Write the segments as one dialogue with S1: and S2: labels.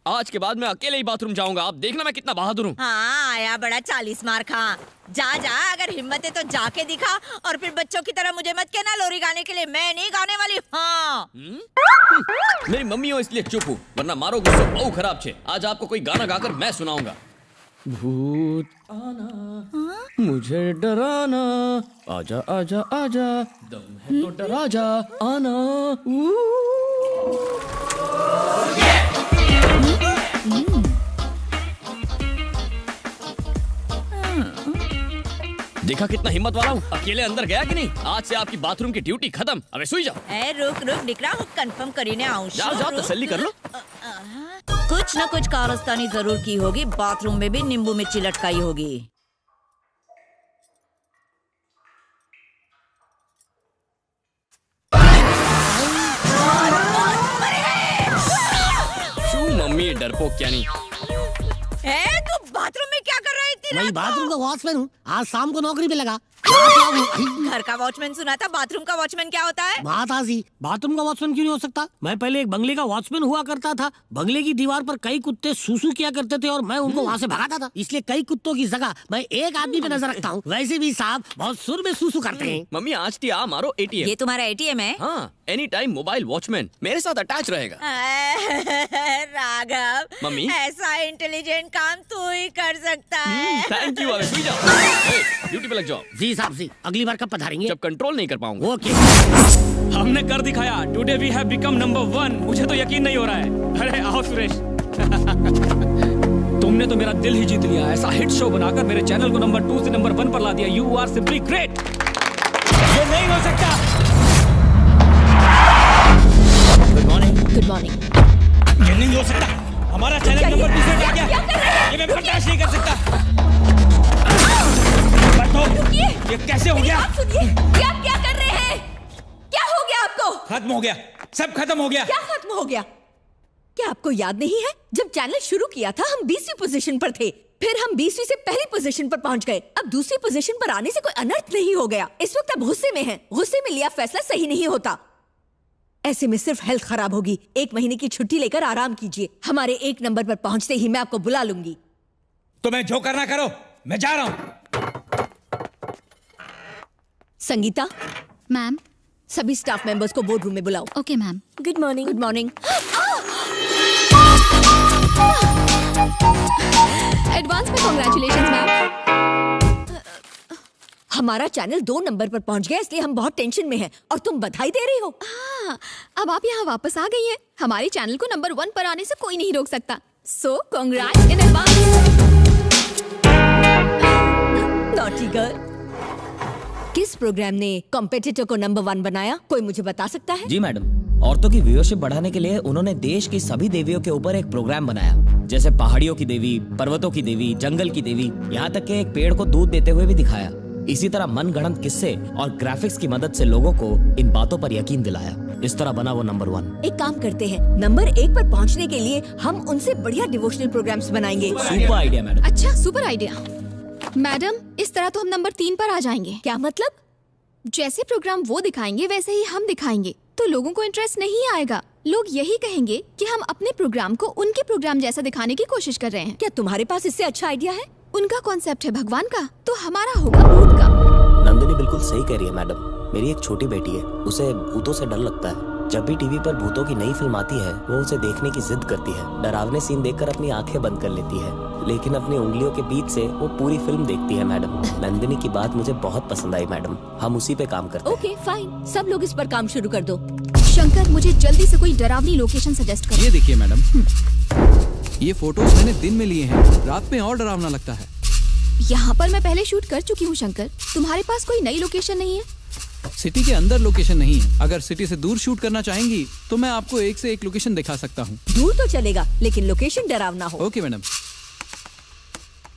S1: आज के बाद मैं अकेले ही बाथरूम जाऊंगा। आप देखना मैं कितना बहादुर हूँ।
S2: हाँ, आया बड़ा 40 मार खा। जा जा, अगर हिम्मत है तो जाके दिखा, और फिर बच्चों की तरह मुझे मत कहना लोरी गाने के लिए, मैं नहीं गाने वाली। हाँ।
S1: मेरी मम्मी हो इसलिए चुप हूँ, वरना मारोगे तो बहु खराब छे। आज आपको कोई गाना गाकर मैं सुनाऊंगा। भूत आना मुझे डराना, आजा आजा आजा, दम है तो डरा जा आना। देखा कितना हिम्मत वाला हूँ, अकेले अंदर गया कि नहीं। आज से आपकी बाथरूम की ड्यूटी खत्म, अबे सोई जाओ।
S2: रुक रुक निकला हूँ, कंफर्म करीने आऊँ।
S1: जाओ जाओ, तसल्ली कर लो।
S2: कुछ न कुछ कारस्तानी जरूर की होगी, बाथरूम में भी नींबू मिर्ची लटकाई होगी।
S1: शू मम्मी डरपोक क्या नहीं।
S2: तू बाथरूम में क्या कर रहा है इतनी
S3: मैं
S2: रात
S3: बाथरूम का वॉचमैन हूँ, आज शाम को नौकरी पे लगा।
S2: को? घर का वॉचमैन सुना था, बाथरूम का वॉचमैन क्या होता है?
S3: बात आजी, बाथरूम का वॉचमैन क्यों नहीं हो सकता? मैं पहले एक बंगले का वॉचमैन हुआ करता था। बंगले की दीवार पर कई कुत्ते सूसू किया करते थे और मैं उनको वहाँ से भगाता था। इसलिए कई कुत्तों की जगह मैं एक आदमी पे नजर रखता हूँ। वैसे भी साहब बहुत सुर में सूसू करते हैं।
S1: मम्मी आज ती आ मारो एटीएम।
S2: ये तुम्हारा एटीएम है?
S1: हाँ, एनी टाइम मोबाइल वॉचमैन मेरे साथ अटैच रहेगा।
S2: राघव
S1: मम्मी?
S2: ऐसा इंटेलिजेंट काम तू ही कर सकता है।
S1: Thank you. अबे जाओ, ड्यूटी पे लग जाओ।
S3: जी साहब जी, अगली बार कब पधारेंगे?
S1: जब कंट्रोल नहीं कर पाऊंगा।
S3: ओके।
S4: हमने कर दिखाया। Today we have become number 1। मुझे तो यकीन नहीं हो रहा है। अरे आओ सुरेश। तुमने तो मेरा दिल ही जीत लिया। ऐसा हिट शो बनाकर मेरे चैनल को नंबर 2 से नंबर 1 पर ला दिया। You are simply great. ये नहीं हो सकता।
S1: Good morning.
S2: Good morning.
S4: ये नहीं हो सकता। हमारा चैनल नंबर 2 से आ गया। ये मैं बर्दाश्त नहीं कर सकता। ये कैसे हो गया?
S5: आप सुनिए, क्या क्या कर रहे हैं? क्या हो गया आपको?
S4: खत्म हो गया, सब खत्म हो गया।
S5: क्या खत्म हो गया? क्या आपको याद नहीं है जब चैनल शुरू किया था हम 20वीं पोजीशन पर थे, फिर हम 20वीं से पहली पोजीशन पर पहुंच गए। अब दूसरी पोजीशन पर आने से कोई अनर्थ नहीं हो गया। इस वक्त अब गुस्से में हैं। गुस्से में लिया फैसला सही नहीं होता। ऐसे में सिर्फ हेल्थ खराब होगी। 1 महीने की छुट्टी लेकर आराम कीजिए। हमारे 1 नंबर पर पहुंचते ही मैं आपको बुला लूंगी।
S4: तुम्हें जो करना करो, मैं जा रहा हूँ।
S5: संगीता
S6: मैम।
S5: सभी स्टाफ मेंबर्स को बोर्ड रूम में बुलाओ।
S6: Okay ma'am.
S5: Good morning. Good morning.
S6: Advance में कांग्रेचुलेशंस मैम।
S5: हमारा चैनल 2 नंबर पर पहुंच गया, इसलिए हम बहुत टेंशन में हैं और तुम बधाई दे रही हो।
S6: हाँ, अब आप यहाँ वापस आ गई हैं। हमारे चैनल को नंबर 1 पर आने से कोई नहीं रोक सकता। So congrats in advance.
S5: Naughty girl. किस प्रोग्राम ने कॉम्पिटिटर को नंबर 1 बनाया? कोई मुझे बता सकता है?
S7: जी मैडम, औरतों की व्यूअरशिप बढ़ाने के लिए उन्होंने देश की सभी देवियों के ऊपर एक प्रोग्राम बनाया, जैसे पहाड़ियों की देवी, पर्वतों की देवी, जंगल की देवी, यहाँ तक कि एक पेड़ को दूध देते हुए भी दिखाया। इसी तरह मनगढ़ंत किस्से और ग्राफिक्स की मदद से लोगों को इन बातों पर यकीन दिलाया। इस तरह बना वो नंबर 1।
S5: एक काम करते हैं, नंबर 1 पर पहुंचने के लिए हम उनसे बढ़िया डिवोशनल प्रोग्राम्स बनाएंगे।
S7: Super idea madam.
S6: अच्छा, सुपर आइडिया। मैडम, इस तरह तो हम नंबर 3 पर आ जाएंगे।
S5: क्या मतलब?
S6: जैसे प्रोग्राम वो दिखाएंगे वैसे ही हम दिखाएंगे, तो लोगों को इंटरेस्ट नहीं आएगा। लोग यही कहेंगे कि हम अपने प्रोग्राम को उनके प्रोग्राम जैसा दिखाने की कोशिश कर रहे हैं।
S5: क्या तुम्हारे पास इससे अच्छा आइडिया है?
S6: उनका कॉन्सेप्ट है भगवान का, तो हमारा होगा भूत का।
S7: नंदिनी बिल्कुल सही कह रही है मैडम। मेरी एक छोटी बेटी है, उसे भूतों से डर लगता है। जब भी टीवी पर भूतों की नई फिल्म आती है, वो उसे देखने की जिद करती है। डरावने सीन देखकर अपनी आंखें बंद कर लेती है, लेकिन अपनी उंगलियों के बीच से वो पूरी फिल्म देखती है मैडम। नंदिनी की बात मुझे बहुत पसंद आई मैडम, हम उसी पे काम करते हैं।
S5: ओके फाइन, सब लोग इस पर काम शुरू कर दो।
S6: शंकर, मुझे जल्दी से कोई डरावनी लोकेशन सजेस्ट करो।
S8: ये देखिए मैडम, ये फोटोज मैंने दिन में लिए हैं, रात में और डरावना लगता है।
S6: यहाँ पर मैं पहले शूट कर चुकी हूँ शंकर, तुम्हारे पास कोई नई लोकेशन नहीं है?
S8: सिटी के अंदर लोकेशन नहीं है। अगर सिटी से दूर शूट करना चाहेंगी तो मैं आपको एक से एक लोकेशन दिखा सकता हूँ।
S5: दूर तो चलेगा, लेकिन लोकेशन डरावना हो।
S8: ओके मैडम,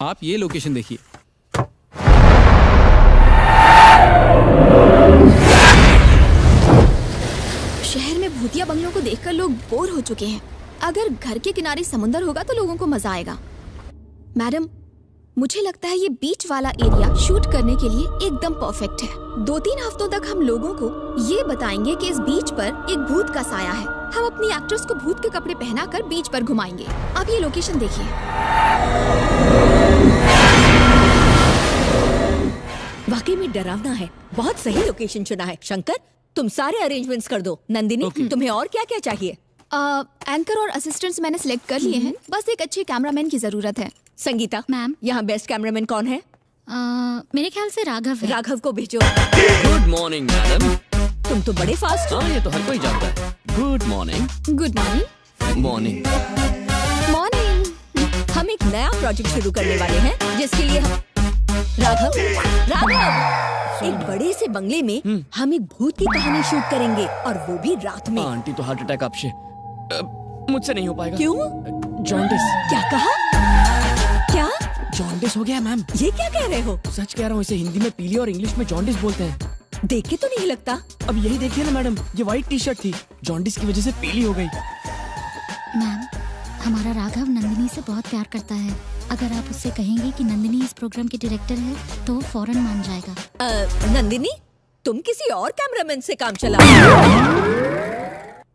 S8: आप ये लोकेशन देखिए।
S6: शहर में भूतिया बंगलों को देखकर लोग बोर हो चुके हैं। अगर घर के किनारे समुंदर होगा तो लोगों को मजा आएगा। मैडम, मुझे लगता है ये बीच वाला एरिया शूट करने के लिए एकदम परफेक्ट है। 2-3 हफ्तों तक हम लोगों को ये बताएंगे कि इस बीच पर एक भूत का साया है। हम अपनी एक्ट्रेस को भूत के कपड़े पहनाकर बीच पर घुमाएंगे। अब ये लोकेशन देखिए।
S5: वाकई में डरावना है। बहुत सही लोकेशन चुना है। शंकर, तुम सारे अरेंजमेंट्स कर दो। नंदिनी, तुम्हें और क्या क्या चाहिए?
S6: एंकर और असिस्टेंट्स मैंने सिलेक्ट कर लिए हैं। बस एक अच्छे कैमरामैन की जरूरत है।
S5: संगीता
S6: मैम,
S5: यहाँ बेस्ट कैमरामैन कौन है?
S6: मेरे ख्याल से राघव है।
S5: राघव को भेजो।
S1: Good morning madam.
S5: तुम तो बड़े फास्ट हो।
S1: हाँ, ये तो हर कोई जानता है। Good morning.
S6: Good morning.
S1: Morning.
S6: Morning.
S5: हम एक नया प्रोजेक्ट शुरू करने वाले हैं जिसके लिए हम राघव एक बड़े से बंगले में हम एक भूत की कहानी शूट करेंगे और वो भी रात में।
S1: आंटी तो हार्ट अटैक आपसे मुझसे नहीं हो पाएगा।
S5: क्यों?
S1: जॉन्डिस।
S5: क्या कहा? क्या?
S1: जॉन्डिस हो गया मैम।
S5: ये क्या कह रहे हो?
S1: सच कह रहा हूँ। इसे हिंदी में पीली और इंग्लिश में जॉन्डिस बोलते हैं।
S5: देख के तो नहीं लगता।
S1: अब यही देखिए ना मैडम, ये व्हाइट टी शर्ट थी, जॉन्डिस की वजह से पीली हो गई।
S9: मैम, हमारा राघव नंदिनी से बहुत प्यार करता है। अगर आप उससे कहेंगे कि नंदिनी इस प्रोग्राम की डायरेक्टर है तो वो फौरन मान जाएगा।
S5: नंदिनी, तुम किसी और कैमरामैन से काम चला।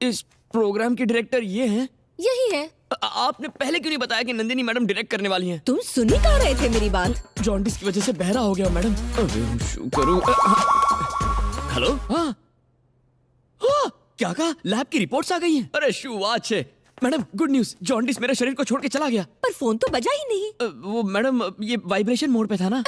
S1: इस प्रोग्राम के डायरेक्टर ये हैं?
S5: यही है।
S1: आपने पहले क्यों नहीं बताया कि नंदिनी मैडम डायरेक्ट करने वाली हैं?
S5: तुम सुन ही कहाँ रहे थे मेरी बात?
S1: जॉन्डिस की वजह से बहरा हो गया मैडम। अबे हम शू करूं? हेलो। हाँ हाँ, क्या कहा? लैब की रिपोर्ट्स आ गई हैं। अरे शू आज है मैडम, गुड न्यूज। जॉन्डिस मेरे शरीर को छोड़ के चला गया।
S5: पर फोन तो बजा ही नहीं।
S1: वो मैडम, ये वाइब्रेशन मोड पे था ना।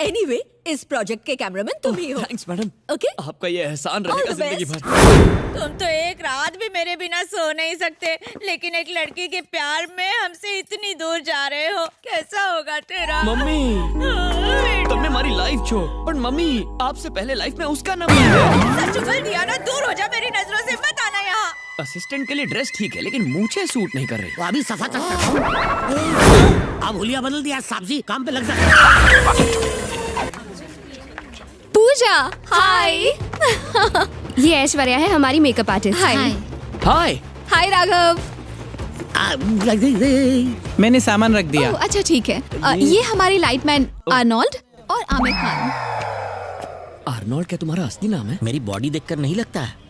S5: एनीवे, इस प्रोजेक्ट के कैमरामैन तुम ही हो।
S1: Thanks madam.
S5: ओके,
S1: आपका ये एहसान रहेगा
S5: All the
S1: जिंदगी
S5: best.
S1: भर।
S2: तुम तो एक रात भी मेरे बिना सो नहीं सकते, लेकिन एक लड़की के प्यार में हमसे इतनी दूर जा रहे हो। कैसा होगा तेरा?
S1: मम्मी, तुमने हमारी लाइफ छो, पर मम्मी आपसे पहले लाइफ में उसका नंबर है।
S2: सच बोल दिया ना, दूर हो जा मेरी नजरों से, मत आना यहाँ।
S1: असिस्टेंट के लिए ड्रेस ठीक है, लेकिन मूछें सूट नहीं कर रही।
S3: वो अभी सफा चल रहा। अब हुलिया बदल दिया, साहब काम पे लग जा।
S6: पूजा, हाय। ये ऐश्वर्या है, हमारी मेकअप आर्टिस्ट। हाय।
S1: हाय।
S6: हाय राघव।
S8: मैंने सामान रख दिया।
S6: ओह, अच्छा ठीक है। ये हमारे लाइटमैन आर्नोल्ड और आमिर खान।
S1: आर्नोल्ड क्या तुम्हारा असली नाम है?
S3: मेरी बॉडी देखकर नहीं लगता है।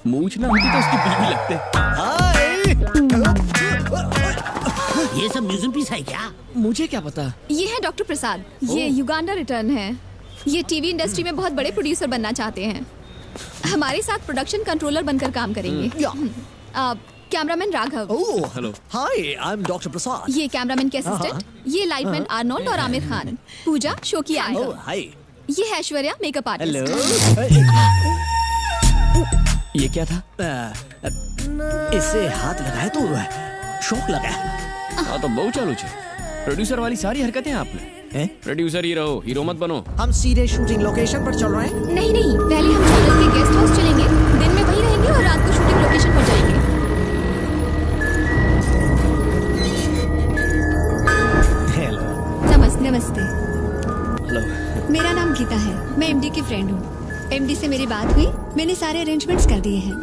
S1: मूछ ना होती तो उसकी बीवी लगते।
S3: ये सब म्यूजियम पीस है क्या?
S1: मुझे क्या पता।
S6: ये है डॉक्टर प्रसाद। ये युगांडा रिटर्न है। ये टीवी इंडस्ट्री में बहुत बड़े प्रोड्यूसर बनना चाहते हैं। हमारे साथ प्रोडक्शन कंट्रोलर बनकर काम करेंगे। Cameraman Raghav.
S1: Hello.
S10: Hi, I am doctor Prasad.
S6: ये कैमरामैन के असिस्टेंट। ये लाइटमैन आर्नोल्ड और आमिर खान। पूजा शो की एंकर।
S10: हाय।
S6: ये है ऐश्वर्या मेकअप आर्टिस्ट।
S1: ये क्या था?
S10: इसे हाथ लगाए तो शौक लगा।
S1: हाँ तो बहुत चालू छे। प्रोड्यूसर वाली सारी हरकतें आपने। प्रोड्यूसर ही रहो, हीरो मत बनो।
S10: हम सीधे शूटिंग लोकेशन पर चल रहे हैं।
S6: नहीं नहीं, पहले हम चैनल के गेस्ट हाउस चलेंगे, दिन में वहीं रहेंगे और रात को शूटिंग लोकेशन पर जाएंगे।
S10: हेलो।
S6: नमस्ते।
S1: हेलो।
S11: मेरा नाम गीता है, मैं एमडी की फ्रेंड हूँ। एमडी से मेरी बात हुई, मैंने सारे अरेंजमेंट्स कर दिए हैं।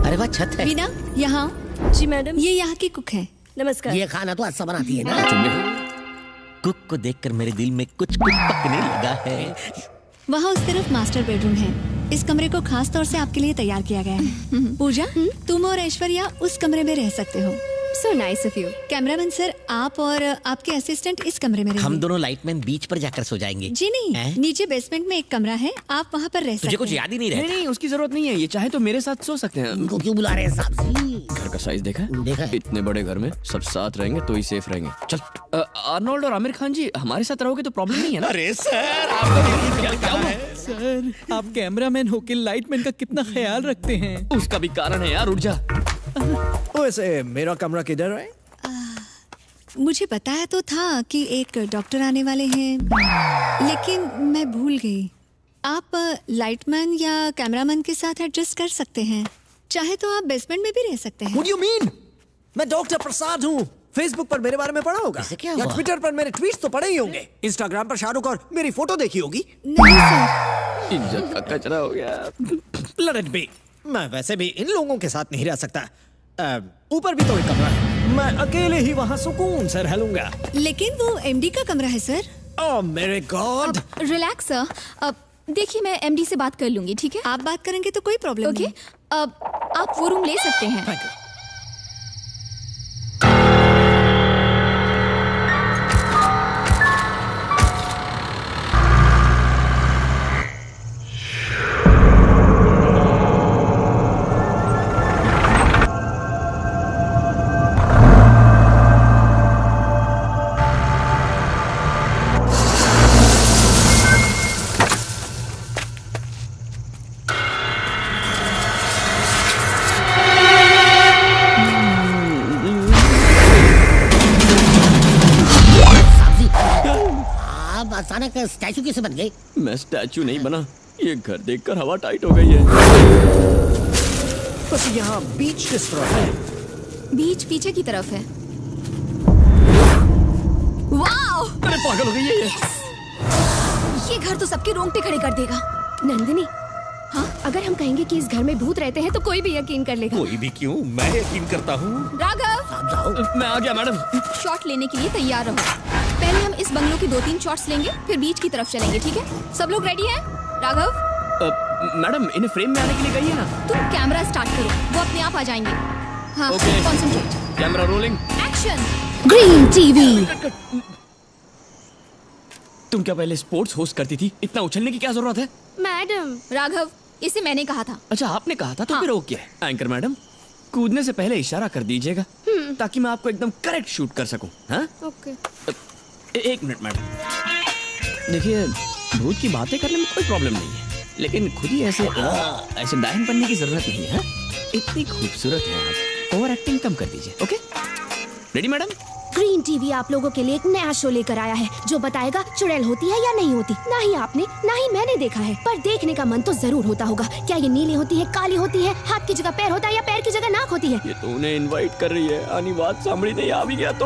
S3: अरे वाह, छत है।
S11: वीना, यहाँ।
S5: जी मैडम।
S11: ये यहाँ की कुक है।
S5: नमस्कार।
S3: ये खाना तो अच्छा बनाती है ना। कुक को देखकर मेरे दिल में कुछ पकने लगा है।
S11: वहाँ उस तरफ मास्टर बेडरूम है। इस कमरे को खास तौर से आपके लिए तैयार किया गया है। पूजा, तुम और ऐश्वर्या उस कमरे में रह सकते हो।
S6: So nice of you.
S11: Cameraman sir, आप और आपके असिस्टेंट इस कमरे में रहेंगे।
S3: हम दोनों लाइटमैन बीच पर जाकर सो जाएंगे।
S11: जी नहीं, नीचे बेसमेंट में एक कमरा है, आप वहाँ पर रह सकते हैं।
S3: तुझे कुछ याद ही नहीं रहता।
S1: नहीं, उसकी जरूरत नहीं है। ये चाहे तो मेरे साथ सो सकते हैं।
S3: उनको क्यों बुला रहे हैं साहब जी?
S1: घर का साइज देखा?
S3: देखा है।
S1: इतने बड़े घर में सब साथ रहेंगे तो ही सेफ रहेंगे। चल। आर्नोल्ड और आमिर खान जी हमारे साथ रहोगे तो प्रॉब्लम नहीं है ना?
S8: अरे सर, आपका क्या हुआ? सर, आप कैमरामैन होके लाइटमैन का कितना ख्याल रखते हैं।
S1: उसका भी कारण है यार, उठ जा।
S10: वैसे मेरा कमरा किधर है?
S11: मुझे बताया तो था कि एक डॉक्टर आने वाले हैं, लेकिन मैं भूल गई। आप लाइटमैन या कैमरामैन के साथ एडजस्ट कर सकते हैं। चाहे तो आप बेसमेंट में भी रह सकते हैं।
S10: What do you mean? मैं डॉक्टर प्रसाद हूँ। फेसबुक पर मेरे बारे में पढ़ा होगा
S3: ऐसे क्या
S10: या
S3: हुआ?
S10: ट्विटर पर मेरे ट्वीट्स तो पढ़े ही होंगे। इंस्टाग्राम पर शाहरुख और मेरी फोटो देखी होगी।
S11: नहीं सर।
S1: इज्जत का कचरा हो गया।
S10: Let it be। मैं वैसे भी इन लोगों के साथ नहीं रह सकता। ऊपर भी तो एक कमरा है, मैं अकेले ही वहाँ सुकून से रह लूंगा।
S11: लेकिन वो एमडी का कमरा है सर।
S10: ओह मेरे गॉड।
S6: Relax sir. अब देखिए मैं एमडी से बात कर लूंगी, ठीक है?
S11: आप बात करेंगे तो कोई प्रॉब्लम
S6: ओके,
S11: नहीं।
S6: आप वो रूम ले सकते हैं।
S10: Thank you.
S3: आप अचानक स्टैचू कैसे बन गए?
S1: मैं स्टैचू नहीं बना, ये घर देखकर हवा टाइट हो गई है।
S10: बस यहाँ बीच किस तरह है?
S6: बीच पीछे की तरफ है। वाओ!
S1: अरे पागल हो गई है ये।
S6: ये घर तो सबके रोंगटे खड़े कर देगा।
S5: नंदिनी,
S6: हाँ?
S5: अगर हम कहेंगे कि इस घर में भूत रहते हैं तो कोई भी यकीन कर लेगा।
S10: कोई भी क्यों, मैं यकीन करता हूँ।
S6: राघव,
S1: मैं आ गया मैडम।
S6: शॉट लेने के लिए तैयार रहो। पहले हम इस बंगलों की 2-3 शॉट्स लेंगे, फिर बीच की तरफ चलेंगे, ठीक है? सब लोग रेडी हैं? राघव,
S1: मैडम इन्हें फ्रेम में आने के लिए कहिए ना।
S6: तुम कैमरा स्टार्ट करो, वो अपने आप आ जाएंगे। हाँ,
S1: Okay.
S6: Concentrate,
S1: camera rolling.
S6: Action.
S5: Green TV.
S1: तुम क्या पहले स्पोर्ट्स होस्ट करती थी? इतना उछलने की क्या जरूरत है?
S6: मैडम, राघव, इसे मैंने कहा था।
S1: अच्छा आपने कहा था तो
S6: हाँ।
S1: फिर ओके। एंकर मैडम, कूदने से पहले इशारा कर दीजिएगा ताकि मैं आपको एकदम करेक्ट शूट कर सकूं। हाँ?
S6: ओके।
S1: एक मिनट मैडम। देखिए, भूत की बातें करने में कोई प्रॉब्लम नहीं है, लेकिन खुद ही ऐसे डायन बनने की जरूरत नहीं है। इतनी खूबसूरत है आप, ओवर एक्टिंग कम कर दीजिए। Okay, ready madam?
S5: Green TV आप लोगों के लिए एक नया शो लेकर आया है जो बताएगा चुड़ैल होती है या नहीं होती। ना ही आपने ना ही मैंने देखा है, पर देखने का मन तो जरूर होता होगा। क्या ये नीली होती है, काली होती है, हाथ की जगह पैर होता है या पैर की जगह नाक होती है?
S1: ये तो उन्हें इनवाइट कर रही है, आनी बात सांभड़ी नहीं आ भी गया तो।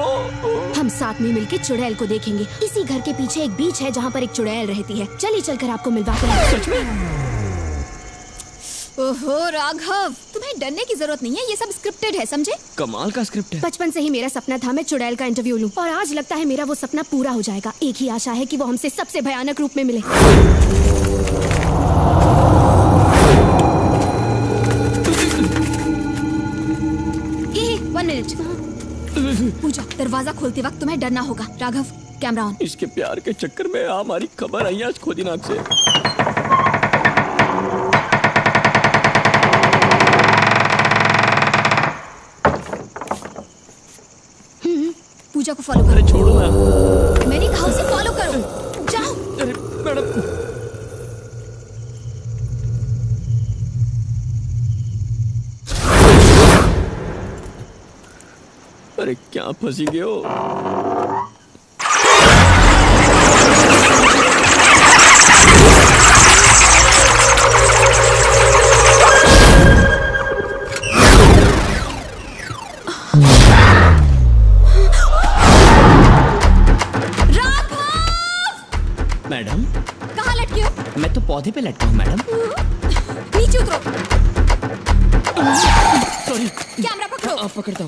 S5: हम साथ में मिलकर चुड़ैल को देखेंगे। इसी घर के पीछे एक बीच है जहाँ पर एक चुड़ैल रहती है। चलिए चलकर आपको मिलवाते हैं।
S1: सच में?
S6: ओहो राघव, तुम्हें डरने की जरूरत नहीं है, ये सब स्क्रिप्टेड है, समझे?
S1: कमाल का स्क्रिप्ट है।
S5: बचपन से ही मेरा सपना था मैं चुड़ैल का इंटरव्यू लूं, और आज लगता है मेरा वो सपना पूरा हो जाएगा। एक ही आशा है कि वो हमसे सबसे भयानक रूप में मिले।
S6: ये 1 मिनट। पूजा, दरवाजा खोलते वक्त तुम्हें डरना होगा। Raghav, camera on.
S1: इसके प्यार के चक्कर में हमारी खबर आई आज खोदी नाक से।
S6: पूजा को फॉलो करो।
S1: अरे छोड़ो ना।
S6: मैंने कहा उसे फॉलो करो, जाओ।
S1: अरे मैडम, अरे क्या फंसी गए हो? मैडम,
S6: कहाँ लटके हो?
S1: मैं तो पौधे पे लटका हूँ मैडम।
S6: नीचे उतरो।
S1: सॉरी।
S6: कैमरा पकड़ो।
S1: आप पकड़ता हूँ।